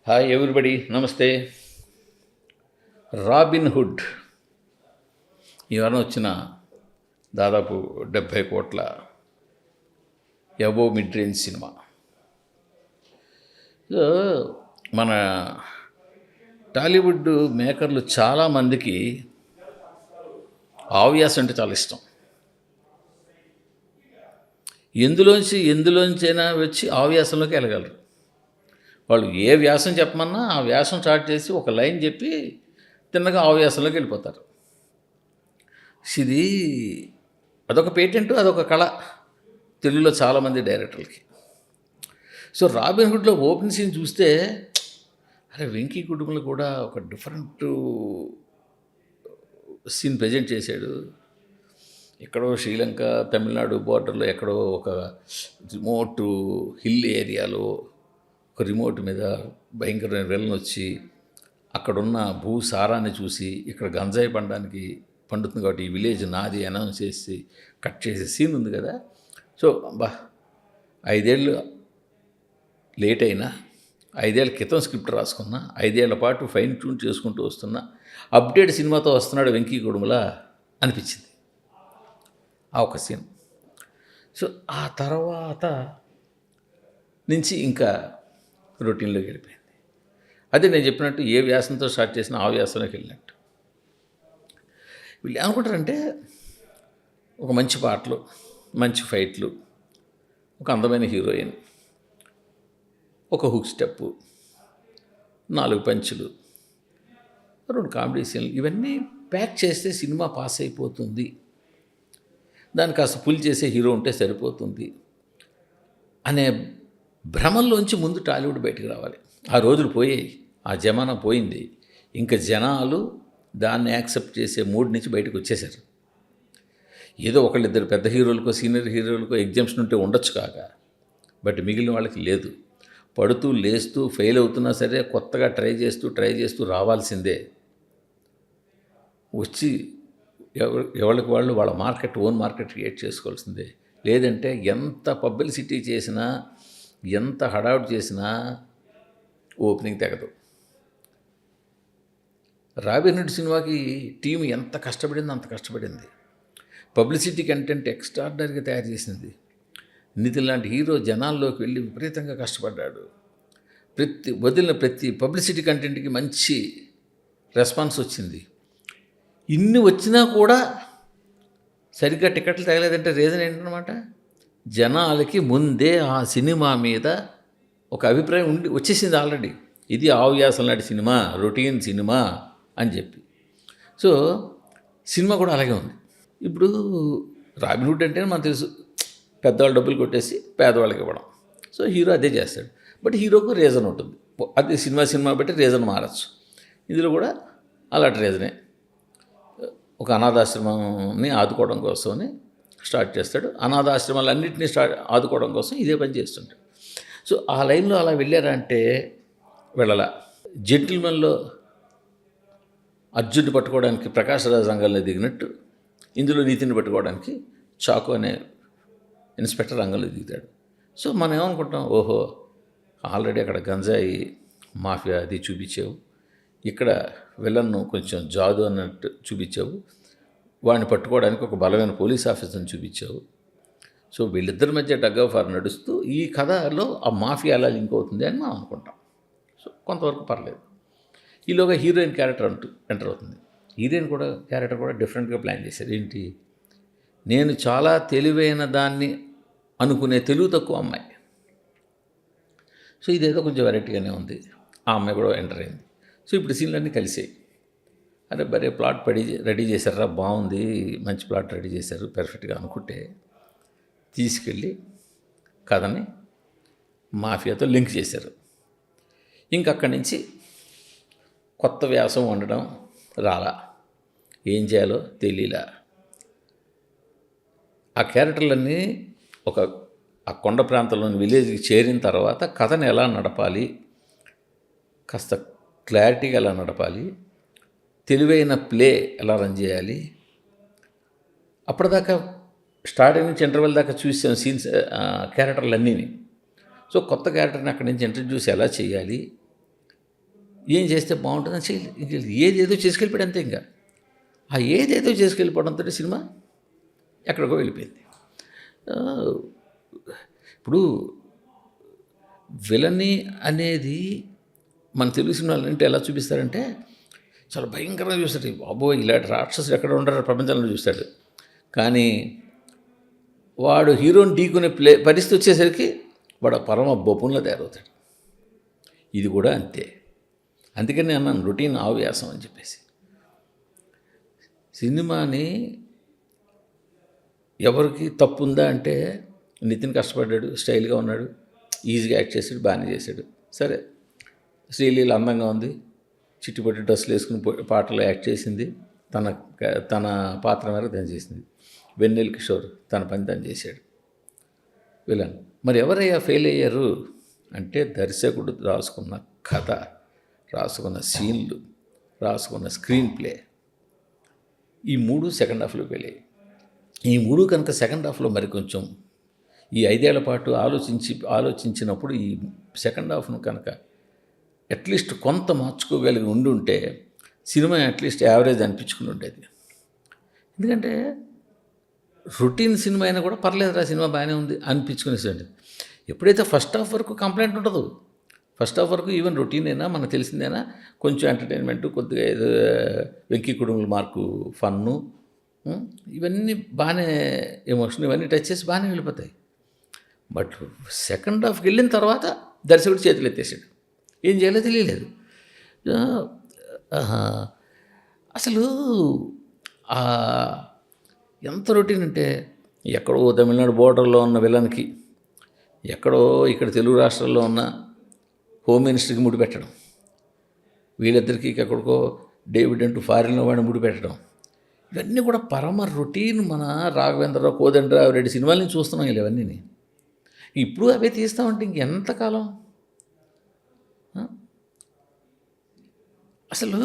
Hi everybody, నమస్తే. Robin hood ఈ వారం వచ్చిన దాదాపు 70 కోట్ల above mid range cinema. So మన టాలీవుడ్ మేకర్లు చాలామందికి ఆవ్యాసం అంటే చాలా ఇష్టం. ఎందులోంచైనా వచ్చి ఆవ్యాసంలోకి వెళ్ళగలరు. వాళ్ళు ఏ వ్యాసం చెప్పమన్నా ఆ వ్యాసం స్టార్ట్ చేసి ఒక లైన్ చెప్పి తిన్నగా ఆ వ్యాసంలోకి వెళ్ళిపోతారు. ఇది అదొక పేటెంట్, అదొక కళ తెలుగులో చాలామంది డైరెక్టర్లకి. సో రాబిన్ హుడ్లో ఓపెన్ సీన్ చూస్తే అరే వెంకీ కుటుంబంలో కూడా ఒక డిఫరెంట్ సీన్ ప్రజెంట్ చేశాడు. ఎక్కడో శ్రీలంక తమిళనాడు బోర్డర్లో ఎక్కడో ఒక రిమోట్ హిల్ ఏరియాలో ఒక రిమోట్ మీద భయంకరమైన వెళ్ళని వచ్చి అక్కడున్న భూసారాన్ని చూసి ఇక్కడ గంజాయి పండుతుంది కాబట్టి ఈ విలేజ్ నాది అనౌన్స్ చేసి కట్ చేసే సీన్ ఉంది కదా. సో 5 ఏళ్ళు లేట్ అయినా 5 ఏళ్ళ క్రితం స్క్రిప్ట్ రాసుకున్నా 5 ఏళ్ల పాటు ఫైన్ ట్యూన్ చేసుకుంటూ వస్తున్నా అప్డేట్ సినిమాతో వస్తున్నాడు వెంకీ కుడుములా అనిపించింది ఆ ఒక సీన్. సో ఆ తర్వాత నుంచి ఇంకా రొటీన్లోకి వెళ్ళిపోయింది. అదే నేను చెప్పినట్టు ఏ వ్యాసంతో స్టార్ట్ చేసినా ఆ వ్యాసంలోకి వెళ్ళినట్టు. వీళ్ళు ఏమనుకుంటారంటే ఒక మంచి పాటలు, మంచి ఫైట్లు, ఒక అందమైన హీరోయిన్, ఒక హుక్ స్టెప్పు, 4 పంచులు, 2 కామెడీ సీన్లు, ఇవన్నీ ప్యాక్ చేస్తే సినిమా పాస్ అయిపోతుంది, దాన్ని కాస్త పుల్ చేసే హీరో ఉంటే సరిపోతుంది అనే భ్రమంలోంచి ముందు టాలీవుడ్ బయటకు రావాలి. ఆ రోజులు పోయాయి, ఆ జమానా పోయింది. ఇంకా జనాలు దాన్ని యాక్సెప్ట్ చేసే మూడ్ నుంచి బయటకు వచ్చేసారు. ఏదో ఒకళ్ళిద్దరు పెద్ద హీరోలకో సీనియర్ హీరోలకో ఎగ్జామ్షన్ ఉంటే ఉండొచ్చు కాక, బట్ మిగిలిన వాళ్ళకి లేదు. పడుతూ లేస్తూ ఫెయిల్ అవుతున్నా సరే కొత్తగా ట్రై చేస్తూ రావాల్సిందే. వచ్చి ఎవరికి వాళ్ళు వాళ్ళ ఓన్ మార్కెట్ క్రియేట్ చేసుకోవాల్సిందే. లేదంటే ఎంత పబ్లిసిటీ చేసినా ఎంత హడావుడి చేసినా ఓపెనింగ్ తెగదు. రాబిన్ హుడ్ సినిమాకి టీం ఎంత కష్టపడిందో అంత కష్టపడింది. పబ్లిసిటీ కంటెంట్ ఎక్స్ట్రాడినరీగా తయారు చేసింది. నితిన్ లాంటి హీరో జనాల్లోకి వెళ్ళి విపరీతంగా కష్టపడ్డాడు. వదిలిన ప్రతి పబ్లిసిటీ కంటెంట్కి మంచి రెస్పాన్స్ వచ్చింది. ఇన్ని వచ్చినా కూడా సరిగ్గా టికెట్లు తగలేదంటే రీజన్ ఏంటన్నమాట, జనాలకి ముందే ఆ సినిమా మీద ఒక అభిప్రాయం వచ్చేసింది ఆల్రెడీ. ఇది ఆవ్యాసం లాంటి సినిమా, రొటీన్ సినిమా అని చెప్పి. సో సినిమా కూడా అలాగే ఉంది. ఇప్పుడు రాబిన్ హుడ్ అంటే మనకు తెలుసు, పెద్దవాళ్ళు డబ్బులు కొట్టేసి పేదవాళ్ళకి ఇవ్వడం. సో హీరో అదే చేస్తాడు, బట్ హీరోకు రీజన్ ఉంటుంది. అది సినిమా బట్టి రీజన్ మారచ్చు. ఇందులో కూడా అలాంటి రీజనే. ఒక అనాథాశ్రమాన్ని ఆదుకోవడం కోసమని స్టార్ట్ చేస్తాడు. అనాథాశ్రమాలన్నింటినీ ఆదుకోవడం కోసం ఇదే పని చేస్తుంటాడు. సో ఆ లైన్లో అలా వెళ్ళారంటే వెళ్ళలా. జెంటిల్మెన్లో అర్జున్ని పట్టుకోవడానికి ప్రకాష్ రాజ్ రంగంలో దిగినట్టు ఇందులో నితిన్ని పట్టుకోవడానికి చాకు అనే ఇన్స్పెక్టర్ రంగంలో దిగుతాడు. సో మనం ఏమనుకుంటాం, ఓహో ఆల్రెడీ అక్కడ గంజాయి మాఫియా అది చూపించావు, ఇక్కడ విలన్ను కొంచెం జాదు అన్నట్టు చూపించావు, వాడిని పట్టుకోవడానికి ఒక బలమైన పోలీస్ ఆఫీసర్ని చూపించావు. సో వీళ్ళిద్దరి మధ్య టగ్ ఆఫ్ వార్ నడుస్తూ ఈ కథలో ఆ మాఫియా ఎలా లింక్ అవుతుంది అని మనం అనుకుంటాం. సో కొంతవరకు పర్లేదు. ఈలోగా హీరోయిన్ క్యారెక్టర్ ఎంటర్ అవుతుంది. హీరోయిన్ క్యారెక్టర్ కూడా డిఫరెంట్గా ప్లాన్ చేశారు. ఏంటి, నేను చాలా తెలివైన దాన్ని అనుకునే తెలివి తక్కువ అమ్మాయి. సో ఇదేదో కొంచెం వెరైటీగానే ఉంది. ఆ అమ్మాయి కూడా ఎంటర్ అయింది. సో ఇప్పుడు సీన్లన్నీ కలిసాయి. అరే బరే ప్లాట్ రెడీ చేశారా, బాగుంది, మంచి ప్లాట్ రెడీ చేశారు, పర్ఫెక్ట్గా అనుకుంటే తీసుకెళ్ళి కథని మాఫియాతో లింక్ చేశారు. ఇంకక్కడి నుంచి కొత్త వ్యాసం వండడం రాలా, ఏం చేయాలో తెలియలా. ఆ క్యారెక్టర్లన్నీ ఆ కొండ ప్రాంతంలోని విలేజ్కి చేరిన తర్వాత కథను ఎలా నడపాలి, కాస్త క్లారిటీగా ఎలా నడపాలి, తెలివైన ప్లే ఎలా రన్ చేయాలి. అప్పటిదాకా స్టార్టింగ్ నుంచి ఇంటర్వెల్ దాకా చూసాం సీన్స్, క్యారెక్టర్లు అన్నీని. సో కొత్త క్యారెక్టర్ని అక్కడి నుంచి ఇంట్రడ్యూస్ ఎలా చేయాలి, ఏం చేస్తే బాగుంటుందని చేయలేదు, ఏదేదో చేసుకెళ్ళిపోయాడు అంతే. ఇంకా ఆ ఏదేదో చేసుకెళ్ళిపోవడంతో సినిమా ఎక్కడికో వెళ్ళిపోయింది. ఇప్పుడు విలని అనేది మన తెలుగు సినిమాలు అంటే ఎలా చూపిస్తారంటే చాలా భయంకరంగా చూస్తాడు. బాబోయ్, ఇలాంటి రాక్షసులు ఎక్కడ ఉండరు ప్రపంచంలో చూస్తాడు. కానీ వాడు హీరోని ఢీకునే పరిస్థితి వచ్చేసరికి వాడు పరమ బొప్పుల్లో తయారవుతాడు. ఇది కూడా అంతే. అందుకని నేను అన్నాను రొటీన్ ఆవ్యాసం అని చెప్పేసి. సినిమాని ఎవరికి తప్పు ఉందా అంటే నితిన్ కష్టపడ్డాడు, స్టైల్గా ఉన్నాడు, ఈజీగా యాక్ట్ చేశాడు, బాగానే చేశాడు. సరే, శ్రీలీల అందంగా ఉంది, చిట్టుపట్టి డ్రెస్సులు వేసుకుని పాటలు యాక్ట్ చేసింది, తన పాత్ర మేరకు తను చేసింది. వెన్నెల కిషోర్ తన పని తను చేశాడు, విలన్. మరి ఎవరయ్యా ఫెయిల్ అయ్యారు అంటే దర్శకుడు రాసుకున్న కథ, రాసుకున్న సీన్లు, రాసుకున్న స్క్రీన్ ప్లే, ఈ మూడు సెకండ్ హాఫ్లో ఫెయిల్ అయ్యాయి. ఈ మూడు కనుక సెకండ్ హాఫ్లో మరి కొంచెం ఈ 5 ఏళ్ల పాటు ఆలోచించినప్పుడు ఈ సెకండ్ హాఫ్ను కనుక అట్లీస్ట్ కొంత మార్చుకోగలిగి ఉంటే సినిమా అట్లీస్ట్ యావరేజ్ అనిపించుకుని ఉండేది. ఎందుకంటే రొటీన్ సినిమా అయినా కూడా పర్లేదురా, సినిమా బాగానే ఉంది అనిపించుకునేసండి. ఎప్పుడైతే ఫస్ట్ హాఫ్ వరకు కంప్లైంట్ ఉండదు, ఫస్ట్ హాఫ్ వరకు ఈవెన్ రొటీన్ అయినా మనకు తెలిసిందైనా కొంచెం ఎంటర్టైన్మెంట్, కొద్దిగా ఏదో వెంకీ కుటుంబ మార్కు ఫన్ను, ఇవన్నీ బాగానే ఎమోషన్ ఇవన్నీ టచ్ చేసి బాగానే వెళ్ళిపోతాయి. బట్ సెకండ్ హాఫ్కి వెళ్ళిన తర్వాత దర్శకుడు చేతులు ఎత్తేసాడు, ఏం చేయాలో తెలియలేదు. అసలు ఎంత రొటీన్ అంటే ఎక్కడో తమిళనాడు బోర్డర్లో ఉన్న విలన్కి ఎక్కడో ఇక్కడ తెలుగు రాష్ట్రాల్లో ఉన్న హోమ్ మినిస్టర్కి ముడిపెట్టడం, వీళ్ళిద్దరికీ ఎక్కడికో డేవిడ్ అంటూ ఫారిన్లో వాడిని ముడిపెట్టడం, ఇవన్నీ కూడా పరమ రొటీన్. మన రాఘవేంద్రరావు, కోదండరావు రెడ్డి సినిమాల నుంచి చూస్తున్నాం ఇవన్నీ. ఇప్పుడు అవే తీస్తామంటే ఇంకెంతకాలం? అసలు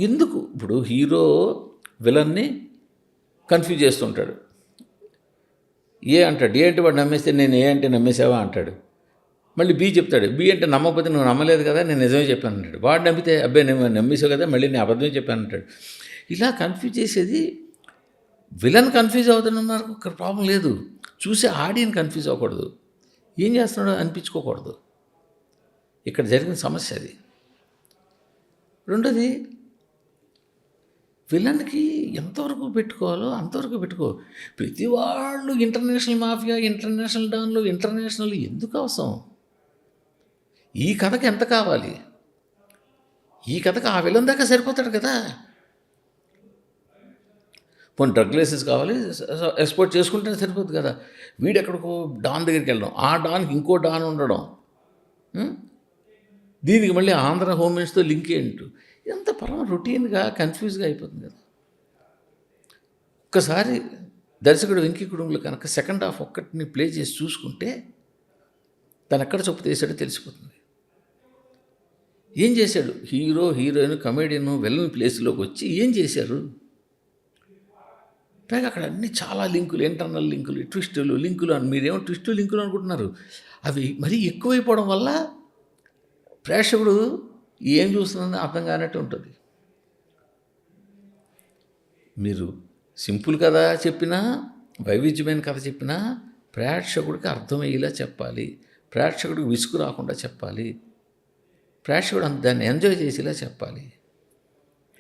ఎందుకు? ఇప్పుడు హీరో విలన్ని కన్ఫ్యూజ్ చేస్తుంటాడు. ఏ అంటాడు, ఏ అంటే వాడు నమ్మేస్తే నేను ఏ అంటే నమ్మేసావా అంటాడు. మళ్ళీ బి చెప్తాడు, బి అంటే నమ్మకపోతే నువ్వు నమ్మలేదు కదా, నేను నిజమే చెప్పాను అంటాడు. వాడు నమ్మితే అబ్బాయి నేను నమ్మేసావు కదా, మళ్ళీ నేను అబద్ధమే చెప్పాను అంటాడు. ఇలా కన్ఫ్యూజ్ చేసేది విలన్ కన్ఫ్యూజ్ అవుతున్నారు, ఒక ప్రాబ్లం లేదు. చూసే ఆడియన్ కన్ఫ్యూజ్ అవ్వకూడదు, ఏం చేస్తున్నాడో అనిపించుకోకూడదు. ఇక్కడ జరిగిన సమస్య అది. రెండోది, విలన్కి ఎంతవరకు పెట్టుకోవాలో అంతవరకు పెట్టుకో. ప్రతి వాళ్ళు ఇంటర్నేషనల్ మాఫియా, ఇంటర్నేషనల్ డాన్లు, ఇంటర్నేషనల్ ఎందుకు అవసరం? ఈ కథకి ఎంత కావాలి? ఈ కథకి ఆ విలన్ దాకా సరిపోతాడు కదా. కొన్ని డ్రగ్ లైసెన్స్ కావాలి, ఎక్స్పోర్ట్ చేసుకుంటే సరిపోతుంది కదా. వీడు ఎక్కడికో డాన్ దగ్గరికి వెళ్ళడం, ఆ డాన్కి ఇంకో డాన్ ఉండడం, దీనికి మళ్ళీ ఆంధ్ర హోమ్ మినిస్టర్తో లింక్ ఏంటో, ఎంత పరమ రొటీన్గా కన్ఫ్యూజ్గా అయిపోతుంది కదా. ఒక్కసారి దర్శకుడు వెంకీ కుటుంబంలో కనుక సెకండ్ హాఫ్ ఒక్కటిని ప్లే చేసి చూసుకుంటే తను ఎక్కడ చొప్పు తీసాడో తెలిసిపోతుంది. ఏం చేశాడు? హీరో, హీరోయిన్, కమెడియన్, విలన్ ప్లేస్లోకి వచ్చి ఏం చేశారు? పైగా అక్కడ అన్నీ చాలా లింకులు, ఇంటర్నల్ లింకులు, ట్విస్టులు, లింకులు అని మీరేమో ట్విస్టు లింకులు అనుకుంటున్నారు. అవి మరీ ఎక్కువైపోవడం వల్ల ప్రేక్షకుడు ఏం చూస్తుందని అర్థం కానట్టు ఉంటుంది. మీరు సింపుల్ కథ చెప్పినా, వైవిధ్యమైన కథ చెప్పినా ప్రేక్షకుడికి అర్థమయ్యేలా చెప్పాలి, ప్రేక్షకుడికి విసుగు రాకుండా చెప్పాలి, ప్రేక్షకుడు దాన్ని ఎంజాయ్ చేసేలా చెప్పాలి.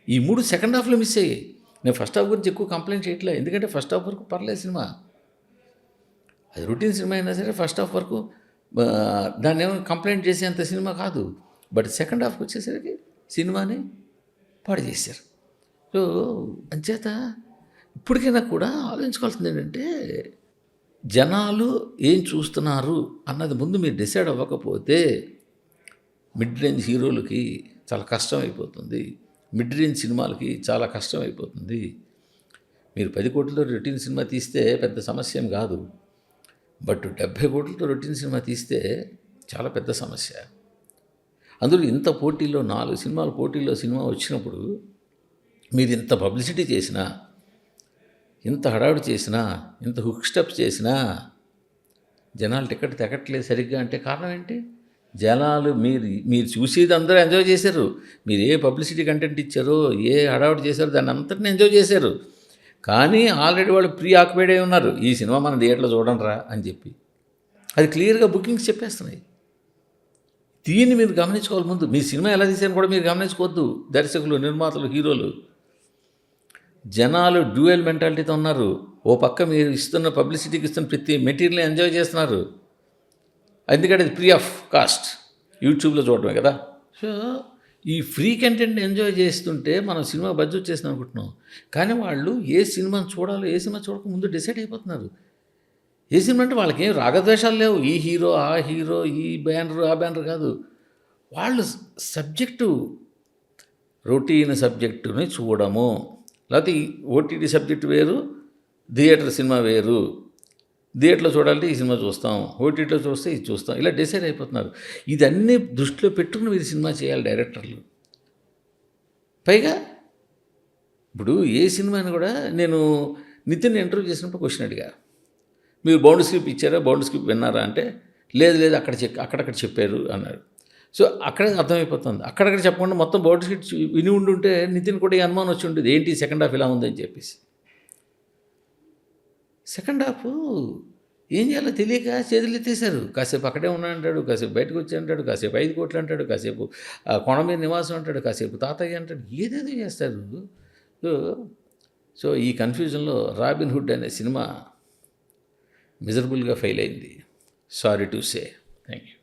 ఈ మూడు సెకండ్ హాఫ్లో మిస్ అయ్యాయి. నేను ఫస్ట్ హాఫ్ గురించి ఎక్కువ కంప్లైంట్ చేయట్లేదు, ఎందుకంటే ఫస్ట్ హాఫ్ వరకు పర్లేదు సినిమా, అది రొటీన్ సినిమా అయినా సరే ఫస్ట్ హాఫ్ వరకు దాన్ని ఏమో కంప్లైంట్ చేసేంత సినిమా కాదు. బట్ సెకండ్ హాఫ్కి వచ్చేసరికి సినిమాని పాడు చేశారు. సో అంచేత ఇప్పటికైనా కూడా ఆలోచించుకోవాల్సింది ఏంటంటే, జనాలు ఏం చూస్తున్నారు అన్నది ముందు మీరు డిసైడ్ అవ్వకపోతే మిడ్ రేంజ్ హీరోలకి చాలా కష్టం అయిపోతుంది, మిడ్ రేంజ్ సినిమాలకి చాలా కష్టం అయిపోతుంది. మీరు 10 కోట్లతో రొటీన్ సినిమా తీస్తే పెద్ద సమస్య ఏం కాదు, బట్ 70 కోట్లతో రొటీన్ సినిమా తీస్తే చాలా పెద్ద సమస్య. అందులో ఇంత పోటీలో 4 సినిమాల పోటీలో సినిమా వచ్చినప్పుడు మీరు ఇంత పబ్లిసిటీ చేసినా, ఇంత హడావిడి చేసినా, ఇంత హుక్ స్టెప్స్ చేసినా జనాలు టికెట్ తెగట్లేదు సరిగ్గా అంటే కారణం ఏంటి? జనాలు మీరు చూసేది అందరూ ఎంజాయ్ చేశారు. మీరు ఏ పబ్లిసిటీ కంటెంట్ ఇచ్చారో, ఏ హడావుడి చేశారో దాన్ని అంతటిని ఎంజాయ్ చేశారు. కానీ ఆల్రెడీ వాళ్ళు ప్రీ ఆక్యుపైడ్ అయి ఉన్నారు. ఈ సినిమా మనం థియేటర్లో చూడండిరా అని చెప్పి. అది క్లియర్గా బుకింగ్స్ చెప్పేస్తున్నాయి. దీన్ని మీరు గమనించుకోవాలి ముందు. మీ సినిమా ఎలా తీశారని కూడా మీరు గమనించుకోవద్దు. దర్శకులు, నిర్మాతలు, హీరోలు. జనాలు డ్యూయల్ మెంటాలిటీతో ఉన్నారు. ఓ పక్క మీరు ఇస్తున్న పబ్లిసిటీకి ఇస్తున్న ప్రతి మెటీరియల్ని ఎంజాయ్ చేస్తున్నారు. ఎందుకంటే అది ఫ్రీ ఆఫ్ కాస్ట్, యూట్యూబ్లో చూడటమే కదా. సో ఈ ఫ్రీ కంటెంట్ని ఎంజాయ్ చేస్తుంటే మనం సినిమా బడ్జెట్ చేసిన అనుకుంటున్నాం. కానీ వాళ్ళు ఏ సినిమాని చూడాలో, ఏ సినిమా చూడక ముందు డిసైడ్ అయిపోతున్నారు. ఏ సినిమా అంటే వాళ్ళకి ఏం రాగద్వేషాలు లేవు. ఈ హీరో, ఆ హీరో, ఈ బ్యానర్, ఆ బ్యానర్ కాదు. వాళ్ళు సబ్జెక్టు, రొటీన్ సబ్జెక్టుని చూడము. లేకపోతే ఈ ఓటీటీ సబ్జెక్టు వేరు, థియేటర్ సినిమా వేరు. థియేటర్లో చూడాలంటే ఈ సినిమా చూస్తాం, ఓటీటీలో చూస్తే ఇది చూస్తాం, ఇలా డిసైడ్ అయిపోతున్నారు. ఇదన్నీ దృష్టిలో పెట్టుకుని మీరు సినిమా చేయాలి డైరెక్టర్లు. పైగా ఇప్పుడు ఏ సినిమాని కూడా నేను నితిన్ ఇంటర్వ్యూ చేసినప్పుడు క్వశ్చన్ అడిగా, మీరు బౌండ్ స్క్రిప్ట్ ఇచ్చారా, బౌండ్ స్క్రిప్ట్ విన్నారా అంటే లేదు అక్కడక్కడ చెప్పారు అన్నాడు. సో అక్కడే అర్థమైపోతుంది. అక్కడక్కడ చెప్పకుండా మొత్తం బౌండ్ స్క్రిప్ట్ విని ఉండుంటే నితిన్ కూడా ఈ అనుమానం వచ్చి ఉండేది, ఏంటి సెకండ్ హాఫ్ ఇలా ఉందని చెప్పేసి. సెకండ్ హాఫ్ ఏం చేయాలో తెలియక చేతులు ఎత్తేసారు. కాసేపు అక్కడే ఉన్నా అంటాడు, కాసేపు బయటకు వచ్చి అంటాడు, కాసేపు 5 కోట్లు అంటాడు, కాసేపు కొండ మీద నివాసం అంటాడు, కాసేపు తాతయ్య అంటాడు, ఏదేదో చేస్తారు. సో ఈ కన్ఫ్యూజన్లో రాబిన్ హుడ్ అనే సినిమా మిజరబుల్గా ఫెయిల్ అయింది. Sorry to say. Thank you.